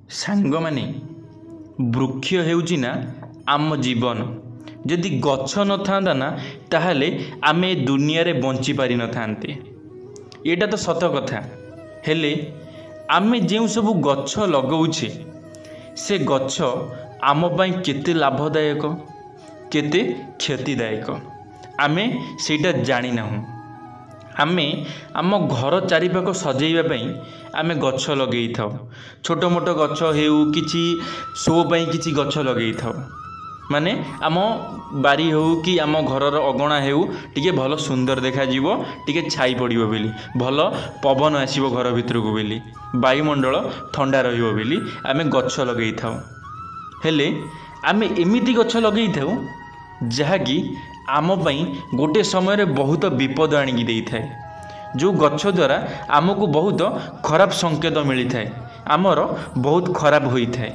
ସାଙ୍ଗମାନେ ବୃକ୍ଷ ହେଉଛି ନା ଆମ ଜୀବନ। ଯଦି ଗଛ ନଥାନ୍ତା ନା ତାହେଲେ ଆମେ ଏ ଦୁନିଆରେ ବଞ୍ଚି ପାରିନଥାନ୍ତେ। ଏଇଟା ତ ସତ କଥା। ହେଲେ ଆମେ ଯେଉଁ ସବୁ ଗଛ ଲଗାଉଛେ ସେ ଗଛ ଆମ ପାଇଁ କେତେ ଲାଭଦାୟକ କେତେ କ୍ଷତିଦାୟକ ଆମେ ସେଇଟା ଜାଣିନାହୁଁ। ଆମେ ଆମ ଘର ଚାରିପାଖ ସଜେଇବା ପାଇଁ ଆମେ ଗଛ ଲଗେଇଥାଉ। ଛୋଟ ମୋଟ ଗଛ ହେଉ କିଛି ଶୋ ପାଇଁ କିଛି ଗଛ ଲଗେଇଥାଉ। ମାନେ ଆମ ବାରି ହେଉ କି ଆମ ଘରର ଅଗଣା ହେଉ ଟିକେ ଭଲ ସୁନ୍ଦର ଦେଖାଯିବ, ଟିକେ ଛାଇ ପଡ଼ିବ ବୋଲି, ଭଲ ପବନ ଆସିବ ଘର ଭିତରକୁ ବୋଲି, ବାୟୁମଣ୍ଡଳ ଥଣ୍ଡା ରହିବ ବୋଲି ଆମେ ଗଛ ଲଗେଇଥାଉ। ହେଲେ ଆମେ ଏମିତି ଗଛ ଲଗେଇଥାଉ ଯାହାକି ଆମ ପାଇଁ ଗୋଟିଏ ସମୟରେ ବହୁତ ବିପଦ ଆଣିକି ଦେଇଥାଏ। ଯେଉଁ ଗଛ ଦ୍ୱାରା ଆମକୁ ବହୁତ ଖରାପ ସଂକେତ ମିଳିଥାଏ, ଆମର ବହୁତ ଖରାପ ହୋଇଥାଏ।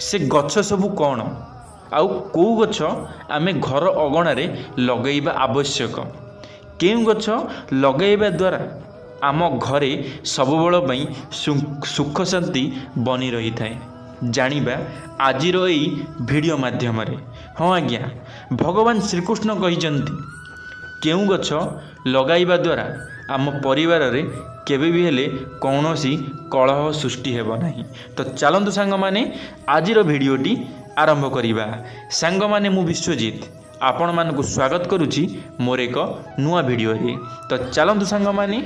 ସେ ଗଛ ସବୁ କ'ଣ ଆଉ କେଉଁ ଗଛ ଆମେ ଘର ଅଗଣାରେ ଲଗାଇବା ଆବଶ୍ୟକ, କେଉଁ ଗଛ ଲଗାଇବା ଦ୍ୱାରା ଆମ ଘରେ ସବୁବେଳ ପାଇଁ ସୁଖ ଶାନ୍ତି ବନି ରହିଥାଏ, ଜାଣିବା ଆଜିର ଏଇ ଭିଡ଼ିଓ ମାଧ୍ୟମରେ। ହଁ ଆଜ୍ଞା, ଭଗବାନ ଶ୍ରୀକୃଷ୍ଣ କହିଛନ୍ତି କେଉଁ ଗଛ ଲଗାଇବା ଦ୍ୱାରା ଆମ ପରିବାରରେ କେବେ ବି ହେଲେ କୌଣସି କଳହ ସୃଷ୍ଟି ହେବ ନାହିଁ। ତ ଚାଲନ୍ତୁ ସାଙ୍ଗମାନେ ଆଜିର ଭିଡ଼ିଓଟି ଆରମ୍ଭ କରିବା। ସାଙ୍ଗମାନେ ମୁଁ ବିଶ୍ୱଜିତ ଆପଣମାନଙ୍କୁ ସ୍ୱାଗତ କରୁଛି ମୋର ଏକ ନୂଆ ଭିଡ଼ିଓରେ। ତ ଚାଲନ୍ତୁ ସାଙ୍ଗମାନେ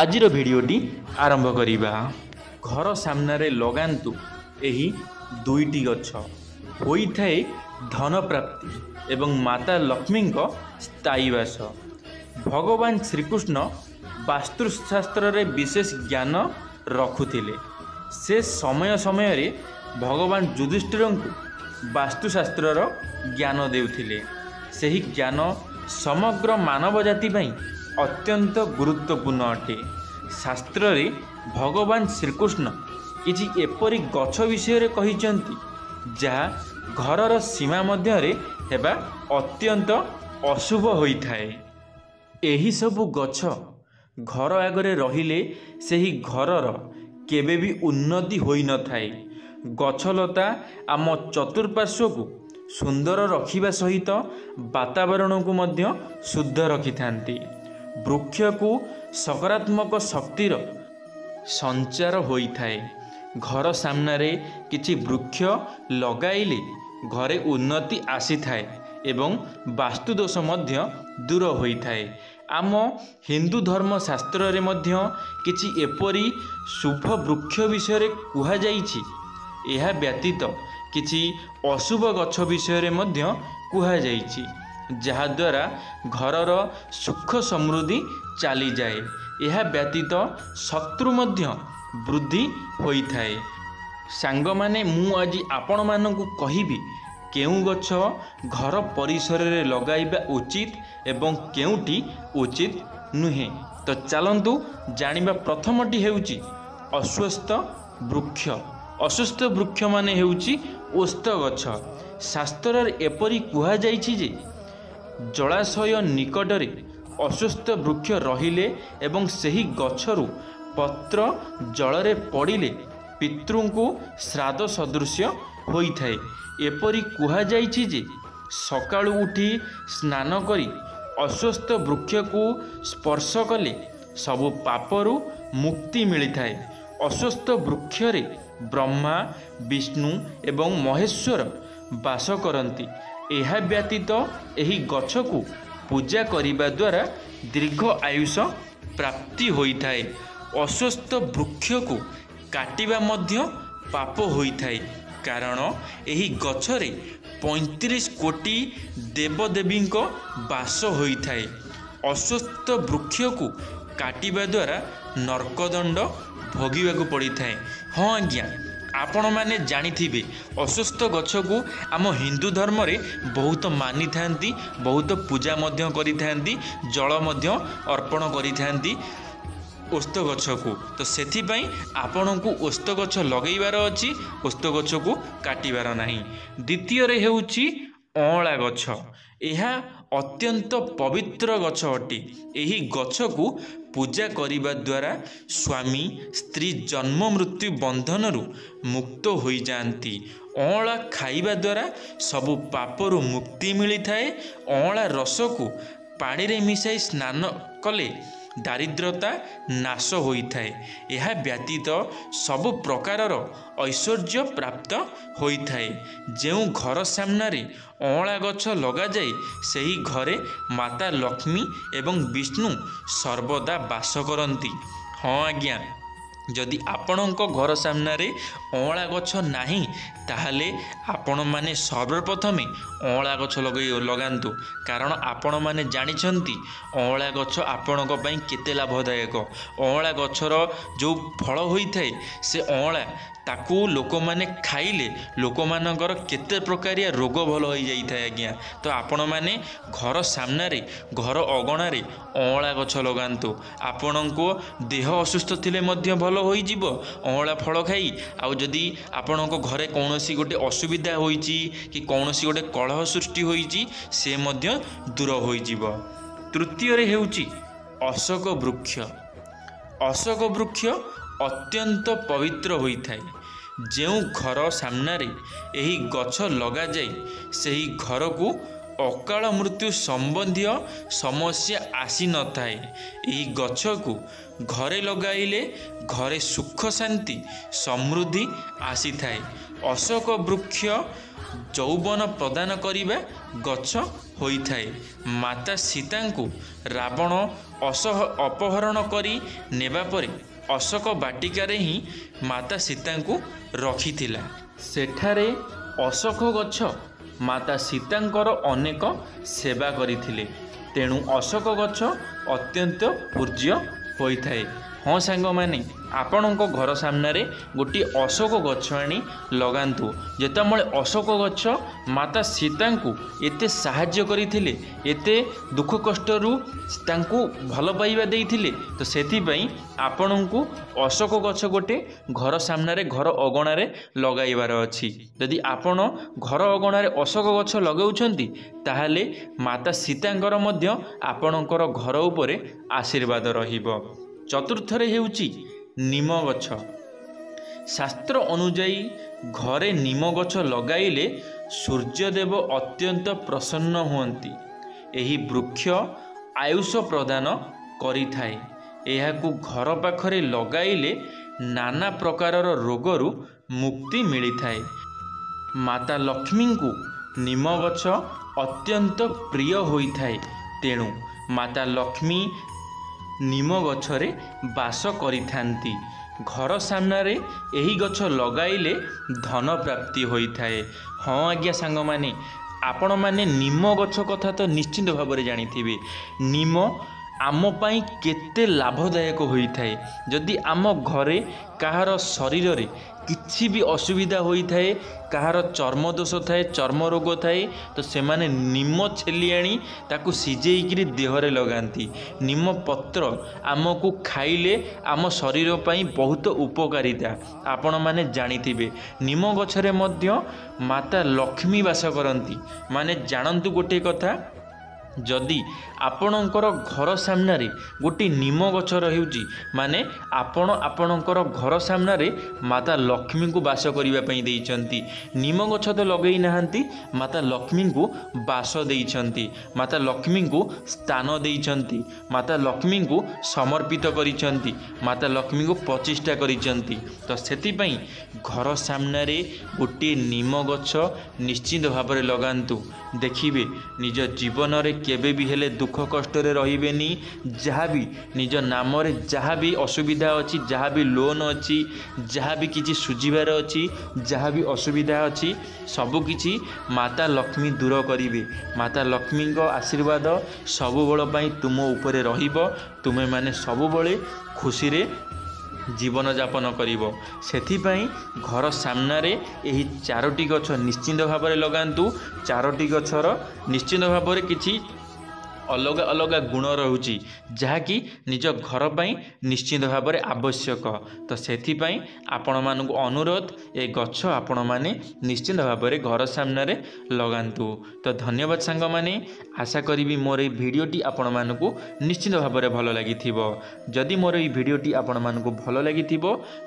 ଆଜିର ଭିଡ଼ିଓଟି ଆରମ୍ଭ କରିବା। ଘର ସାମ୍ନାରେ ଲଗାନ୍ତୁ ଏହି ଦୁଇଟି ଗଛ, ହୋଇଥାଏ ଧନ ପ୍ରାପ୍ତି ଏବଂ ମାତା ଲକ୍ଷ୍ମୀଙ୍କ ସ୍ଥାୟୀ ବାସ। ଭଗବାନ ଶ୍ରୀକୃଷ୍ଣ ବାସ୍ତୁଶାସ୍ତ୍ରରେ ବିଶେଷ ଜ୍ଞାନ ରଖୁଥିଲେ। ସେ ସମୟ ସମୟରେ ଭଗବାନ ଯୁଧିଷ୍ଠିରଙ୍କୁ ବାସ୍ତୁଶାସ୍ତ୍ରର ଜ୍ଞାନ ଦେଉଥିଲେ। ସେହି ଜ୍ଞାନ ସମଗ୍ର ମାନବ ଜାତି ପାଇଁ ଅତ୍ୟନ୍ତ ଗୁରୁତ୍ୱପୂର୍ଣ୍ଣ ଅଟେ। ଶାସ୍ତ୍ରରେ ଭଗବାନ ଶ୍ରୀକୃଷ୍ଣ କିଛି ଏପରି ଗଛ ବିଷୟରେ କହିଛନ୍ତି ଯାହା ଘରର ସୀମା ମଧ୍ୟରେ ହେବା ଅତ୍ୟନ୍ତ ଅଶୁଭ ହୋଇଥାଏ। ଏହିସବୁ ଗଛ ଘର ଆଗରେ ରହିଲେ ସେହି ଘରର କେବେ ବି ଉନ୍ନତି ହୋଇନଥାଏ। ଗଛଲତା ଆମ ଚତୁଃପାର୍ଶ୍ୱକୁ ସୁନ୍ଦର ରଖିବା ସହିତ ବାତାବରଣକୁ ମଧ୍ୟ ଶୁଦ୍ଧ ରଖିଥାନ୍ତି। ବୃକ୍ଷକୁ ସକାରାତ୍ମକ ଶକ୍ତିର ସଞ୍ଚାର ହୋଇଥାଏ। ଘର ସାମ୍ନାରେ କିଛି ବୃକ୍ଷ ଲଗାଇଲେ ଘରେ ଉନ୍ନତି ଆସିଥାଏ ଏବଂ ବାସ୍ତୁଦୋଷ ମଧ୍ୟ ଦୂର ହୋଇଥାଏ। ଆମ ହିନ୍ଦୁ ଧର୍ମଶାସ୍ତ୍ରରେ ମଧ୍ୟ କିଛି ଏପରି ଶୁଭ ବୃକ୍ଷ ବିଷୟରେ କୁହାଯାଇଛି। ଏହା ବ୍ୟତୀତ କିଛି ଅଶୁଭ ଗଛ ବିଷୟରେ ମଧ୍ୟ କୁହାଯାଇଛି, ଯାହାଦ୍ୱାରା ଘରର ସୁଖ ସମୃଦ୍ଧି ଚାଲିଯାଏ। ଏହା ବ୍ୟତୀତ ଶତ୍ରୁ ମଧ୍ୟ ବୃଦ୍ଧି ହୋଇଥାଏ। ସାଙ୍ଗମାନେ ମୁଁ ଆଜି ଆପଣମାନଙ୍କୁ କହିବି କେଉଁ ଗଛ ଘର ପରିସରରେ ଲଗାଇବା ଉଚିତ ଏବଂ କେଉଁଟି ଉଚିତ ନୁହେଁ। ତ ଚାଲନ୍ତୁ ଜାଣିବା। ପ୍ରଥମଟି ହେଉଛି ଅଶ୍ୱସ୍ଥ ବୃକ୍ଷ। ଅଶ୍ୱସ୍ଥ ବୃକ୍ଷ ମାନେ ହେଉଛି ଓସ୍ତ ଗଛ। ଶାସ୍ତ୍ରରେ ଏପରି କୁହାଯାଇଛି ଯେ ଜଳାଶୟ ନିକଟରେ ଅଶ୍ୱସ୍ଥ ବୃକ୍ଷ ରହିଲେ ଏବଂ ସେହି ଗଛରୁ ପତ୍ର ଜଳରେ ପଡ଼ିଲେ ପିତୃଙ୍କୁ ଶ୍ରାଦ୍ଧ ସଦୃଶ୍ୟ ହୋଇଥାଏ। ଏପରି କୁହାଯାଇଛି ଯେ ସକାଳୁ ଉଠି ସ୍ନାନ କରି ଅଶ୍ୱସ୍ଥ ବୃକ୍ଷକୁ ସ୍ପର୍ଶ କଲେ ସବୁ ପାପରୁ ମୁକ୍ତି ମିଳିଥାଏ। ଅଶ୍ୱସ୍ଥ ବୃକ୍ଷରେ ବ୍ରହ୍ମା, ବିଷ୍ଣୁ ଏବଂ ମହେଶ୍ୱର ବାସ କରନ୍ତି। ଏହା ବ୍ୟତୀତ ଏହି ଗଛକୁ ପୂଜା କରିବା ଦ୍ୱାରା ଦୀର୍ଘ ଆୟୁଷ ପ୍ରାପ୍ତି ହୋଇଥାଏ। ଅଶ୍ୱସ୍ଥ ବୃକ୍ଷକୁ କାଟିବା ମଧ୍ୟ ପାପ ହୋଇଥାଏ, କାରଣ ଏହି ଗଛରେ 35 କୋଟି ଦେବଦେବୀଙ୍କ ବାସ ହୋଇଥାଏ। ଅଶ୍ୱସ୍ଥ ବୃକ୍ଷକୁ କାଟିବା ଦ୍ୱାରା ନର୍କଦଣ୍ଡ ଭୋଗିବାକୁ ପଡ଼ିଥାଏ। ହଁ ଆଜ୍ଞା, ଆପଣମାନେ ଜାଣିଥିବେ ଅଶ୍ୱସ୍ଥ ଗଛକୁ ଆମ ହିନ୍ଦୁ ଧର୍ମରେ ବହୁତ ମାନିଥାନ୍ତି, ବହୁତ ପୂଜା ମଧ୍ୟ କରିଥାନ୍ତି, ଜଳ ମଧ୍ୟ ଅର୍ପଣ କରିଥାନ୍ତି ଓସ୍ତ ଗଛକୁ। ତ ସେଥିପାଇଁ ଆପଣଙ୍କୁ ଓସ୍ତ ଗଛ ଲଗାଇବାର ଅଛି, ଓସ୍ତ ଗଛକୁ କାଟିବାର ନାହିଁ। ଦ୍ୱିତୀୟରେ ହେଉଛି ଅଁଳା ଗଛ। ଏହା ଅତ୍ୟନ୍ତ ପବିତ୍ର ଗଛ ଅଟେ। ଏହି ଗଛକୁ ପୂଜା କରିବା ଦ୍ୱାରା ସ୍ୱାମୀ ସ୍ତ୍ରୀ ଜନ୍ମ ମୃତ୍ୟୁ ବନ୍ଧନରୁ ମୁକ୍ତ ହୋଇଯାଆନ୍ତି। ଅଁଳା ଖାଇବା ଦ୍ୱାରା ସବୁ ପାପରୁ ମୁକ୍ତି ମିଳିଥାଏ। ଅଁଳା ରସକୁ ପାଣିରେ ମିଶାଇ ସ୍ନାନ କଲେ ଦାରିଦ୍ରତା ନାଶ ହୋଇଥାଏ। ଏହା ବ୍ୟତୀତ ସବୁ ପ୍ରକାରର ଐଶ୍ୱର୍ଯ୍ୟ ପ୍ରାପ୍ତ ହୋଇଥାଏ। ଯେଉଁ ଘର ସାମ୍ନାରେ ଅଁଳା ଗଛ ଲଗାଯାଏ ସେହି ଘରେ ମାତା ଲକ୍ଷ୍ମୀ ଏବଂ ବିଷ୍ଣୁ ସର୍ବଦା ବାସ କରନ୍ତି। ହଁ ଆଜ୍ଞା, ଯଦି ଆପଣଙ୍କ ଘର ସାମ୍ନାରେ ଅଁଳା ଗଛ ନାହିଁ ତାହେଲେ ଆପଣମାନେ ସର୍ବପ୍ରଥମେ ଅଁଳା ଗଛ ଲଗାନ୍ତୁ। କାରଣ ଆପଣମାନେ ଜାଣିଛନ୍ତି ଅଁଳା ଗଛ ଆପଣଙ୍କ ପାଇଁ କେତେ ଲାଭଦାୟକ। ଅଁଳା ଗଛର ଯେଉଁ ଫଳ ହୋଇଥାଏ ସେ ଅଁଳା ତାକୁ ଲୋକମାନେ ଖାଇଲେ ଲୋକମାନଙ୍କର କେତେ ପ୍ରକାରିଆ ରୋଗ ଭଲ ହୋଇଯାଇଥାଏ ଆଜ୍ଞା। ତ ଆପଣମାନେ ଘର ସାମ୍ନାରେ ଘର ଅଗଣାରେ ଅଁଳା ଗଛ ଲଗାନ୍ତୁ। ଆପଣଙ୍କ ଦେହ ଅସୁସ୍ଥ ଥିଲେ ମଧ୍ୟ ଭଲ ହୋଇଯିବ ଅଁଳା ଫଳ ଖାଇ। ଆଉ ଯଦି ଆପଣଙ୍କ ଘରେ କୌଣସି ଗୋଟେ ଅସୁବିଧା ହୋଇଛି କି କୌଣସି ଗୋଟେ କଳହ ସୃଷ୍ଟି ହୋଇଛି ସେ ମଧ୍ୟ ଦୂର ହୋଇଯିବ। ତୃତୀୟରେ ହେଉଛି ଅଶୋକ ବୃକ୍ଷ। ଅଶୋକ ବୃକ୍ଷ ଅତ୍ୟନ୍ତ ପବିତ୍ର ହୋଇଥାଏ। ଯେଉଁ ଘର ସାମ୍ନାରେ ଏହି ଗଛ ଲଗାଯାଏ ସେହି ଘରକୁ ଅକାଳ ମୃତ୍ୟୁ ସମ୍ବନ୍ଧୀୟ ସମସ୍ୟା ଆସିନଥାଏ। ଏହି ଗଛକୁ ଘରେ ଲଗାଇଲେ ଘରେ ସୁଖ ଶାନ୍ତି ସମୃଦ୍ଧି ଆସିଥାଏ। ଅଶୋକ ବୃକ୍ଷ ଯୌବନ ପ୍ରଦାନ କରିବା ଗଛ ହୋଇଥାଏ। ମାତା ସୀତାଙ୍କୁ ରାବଣ ଅପହରଣ କରି ନେବା ପରେ ଅଶୋକ ବାଟିକାରେ ହିଁ ମାତା ସୀତାଙ୍କୁ ରଖିଥିଲା। ସେଠାରେ ଅଶୋକ ଗଛ ମାତା ସୀତାଙ୍କର ଅନେକ ସେବା କରିଥିଲେ। ତେଣୁ ଅଶୋକ ଗଛ ଅତ୍ୟନ୍ତ ପୂଜ୍ୟ ହୋଇଥାଏ। ହଁ ସାଙ୍ଗମାନେ, ଆପଣଙ୍କ ଘର ସାମ୍ନାରେ ଗୋଟିଏ ଅଶୋକ ଗଛ ଆଣି ଲଗାନ୍ତୁ। ଯେତେବେଳେ ଅଶୋକ ଗଛ ମାତା ସୀତାଙ୍କୁ ଏତେ ସାହାଯ୍ୟ କରିଥିଲେ, ଏତେ ଦୁଃଖ କଷ୍ଟରୁ ତାଙ୍କୁ ଭଲ ପାଇବା ଦେଇଥିଲେ, ତ ସେଥିପାଇଁ ଆପଣଙ୍କୁ ଅଶୋକ ଗଛ ଗୋଟେ ଘର ସାମ୍ନାରେ ଘର ଅଗଣାରେ ଲଗାଇବାର ଅଛି। ଯଦି ଆପଣ ଘର ଅଗଣାରେ ଅଶୋକ ଗଛ ଲଗାଉଛନ୍ତି ତାହେଲେ ମାତା ସୀତାଙ୍କର ମଧ୍ୟ ଆପଣଙ୍କର ଘର ଉପରେ ଆଶୀର୍ବାଦ ରହିବ। ଚତୁର୍ଥରେ ହେଉଛି ନିମ ଗଛ। ଶାସ୍ତ୍ର ଅନୁଯାୟୀ ଘରେ ନିମ ଗଛ ଲଗାଇଲେ ସୂର୍ଯ୍ୟଦେବ ଅତ୍ୟନ୍ତ ପ୍ରସନ୍ନ ହୁଅନ୍ତି। ଏହି ବୃକ୍ଷ ଆୟୁଷ ପ୍ରଦାନ କରିଥାଏ। ଏହାକୁ ଘର ପାଖରେ ଲଗାଇଲେ ନାନା ପ୍ରକାରର ରୋଗରୁ ମୁକ୍ତି ମିଳିଥାଏ। ମାତା ଲକ୍ଷ୍ମୀଙ୍କୁ ନିମ ଗଛ ଅତ୍ୟନ୍ତ ପ୍ରିୟ ହୋଇଥାଏ। ତେଣୁ ମାତା ଲକ୍ଷ୍ମୀ ନିମ ଗଛରେ ବାସ କରିଥାନ୍ତି। ଘର ସାମ୍ନାରେ ଏହି ଗଛ ଲଗାଇଲେ ଧନ ପ୍ରାପ୍ତି ହୋଇଥାଏ। ହଁ ଆଜ୍ଞା ସାଙ୍ଗମାନେ, ଆପଣମାନେ ନିମ ଗଛ କଥା ତ ନିଶ୍ଚିନ୍ତ ଭାବରେ ଜାଣିଥିବେ। ନିମ ଆମ ପାଇଁ କେତେ ଲାଭଦାୟକ ହୋଇଥାଏ। ଯଦି ଆମ ଘରେ କାହାର ଶରୀରରେ କିଛି ବି ଅସୁବିଧା ହୋଇଥାଏ, କାହାର ଚର୍ମ ଦୋଷ ଥାଏ, ଚର୍ମ ରୋଗ ଥାଏ, ତ ସେମାନେ ନିମ ଛେଲି ଆଣି ତାକୁ ସିଝେଇକିରି ଦେହରେ ଲଗାନ୍ତି। ନିମ ପତ୍ର ଆମକୁ ଖାଇଲେ ଆମ ଶରୀର ପାଇଁ ବହୁତ ଉପକାରିତା ଆପଣମାନେ ଜାଣିଥିବେ। ନିମ ଗଛରେ ମଧ୍ୟ ମାତା ଲକ୍ଷ୍ମୀ ବାସ କରନ୍ତି। ମାନେ ଜାଣନ୍ତୁ ଗୋଟିଏ କଥା, ଯଦି ଆପଣଙ୍କର ଘର ସାମ୍ନାରେ ଗୋଟିଏ ନିମ ଗଛ ରହୁଛି ମାନେ ଆପଣ ଆପଣଙ୍କର ଘର ସାମ୍ନାରେ ମାତା ଲକ୍ଷ୍ମୀଙ୍କୁ ବାସ କରିବା ପାଇଁ ଦେଇଛନ୍ତି। ନିମ ଗଛ ତ ଲଗେଇ ନାହାନ୍ତି, ମାତା ଲକ୍ଷ୍ମୀଙ୍କୁ ବାସ ଦେଇଛନ୍ତି, ମାତା ଲକ୍ଷ୍ମୀଙ୍କୁ ସ୍ଥାନ ଦେଇଛନ୍ତି, ମାତା ଲକ୍ଷ୍ମୀଙ୍କୁ ସମର୍ପିତ କରିଛନ୍ତି, ମାତା ଲକ୍ଷ୍ମୀଙ୍କୁ ପ୍ରତିଷ୍ଠା କରିଛନ୍ତି। ତ ସେଥିପାଇଁ ଘର ସାମ୍ନାରେ ଗୋଟିଏ ନିମ ଗଛ ନିଶ୍ଚିତ ଭାବରେ ଲଗାନ୍ତୁ। ଦେଖିବେ ନିଜ ଜୀବନରେ କେବେ ବି ହେଲେ ଦୁଃଖ କଷ୍ଟରେ ରହିବେନି। ଯାହା ବି ନିଜ ନାମରେ ଯାହା ବି ଅସୁବିଧା ଅଛି, ଯାହା ବି ଲୋନ୍ ଅଛି, ଯାହା ବି କିଛି ସୁଝିବାର ଅଛି, ଯାହା ବି ଅସୁବିଧା ଅଛି, ସବୁକିଛି ମାତା ଲକ୍ଷ୍ମୀ ଦୂର କରିବେ। ମାତା ଲକ୍ଷ୍ମୀଙ୍କ ଆଶୀର୍ବାଦ ସବୁବେଳ ପାଇଁ ତୁମ ଉପରେ ରହିବ। ତୁମେମାନେ ସବୁବେଳେ ଖୁସିରେ ଜୀବନଯାପନ କରିବ। ସେଥିପାଇଁ ଘର ସାମ୍ନାରେ ଏହି 4ଟି ଗଛ ନିଶ୍ଚିନ୍ତ ଭାବରେ ଲଗାନ୍ତୁ। 4ଟି ଗଛର ନିଶ୍ଚିନ୍ତ ଭାବରେ କିଛି अलग अलग गुण रोचे जहाँकि निज घर पर निश्चित भाव में आवश्यक। तो से आपण मानक अनुरोध ए गछ आपण मैंने निश्चित भाव में घर सामने लगातु। तो धन्यवाद सांग मैंने, आशा करी मोर ये भिडटी आपण मानक निश्चित भाव में भल लगी। जदि मोर ये भिडटी आपण मानक भल लगी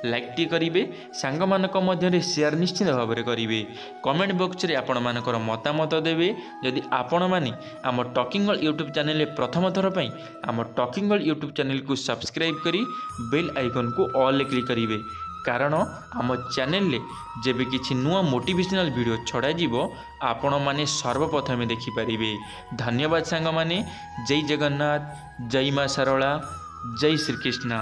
लाइक टी करेंगे, सांग मानक मध्य शेयर निश्चित भाव में करेंगे, कमेंट बॉक्स रे आपण मानकर मतामत देवे। जदि आपण माने आम टॉकिंग वर्ल्ड यूट्यूब चैनल प्रथम थर पर आम टॉकिंग वर्ल्ड यूट्यूब चैनल को सब्सक्राइब करी बेल आइकन को ऑल क्लिक करेंगे, कारण आम चैनल जेबे किछि नुआ मोटिवेशनल वीडियो छड़ा जीवो आपण माने सर्वप्रथमे देखि पारिबे। धन्यवाद सांग माने। जय जगन्नाथ, जय मां सरला, जय श्री कृष्ण।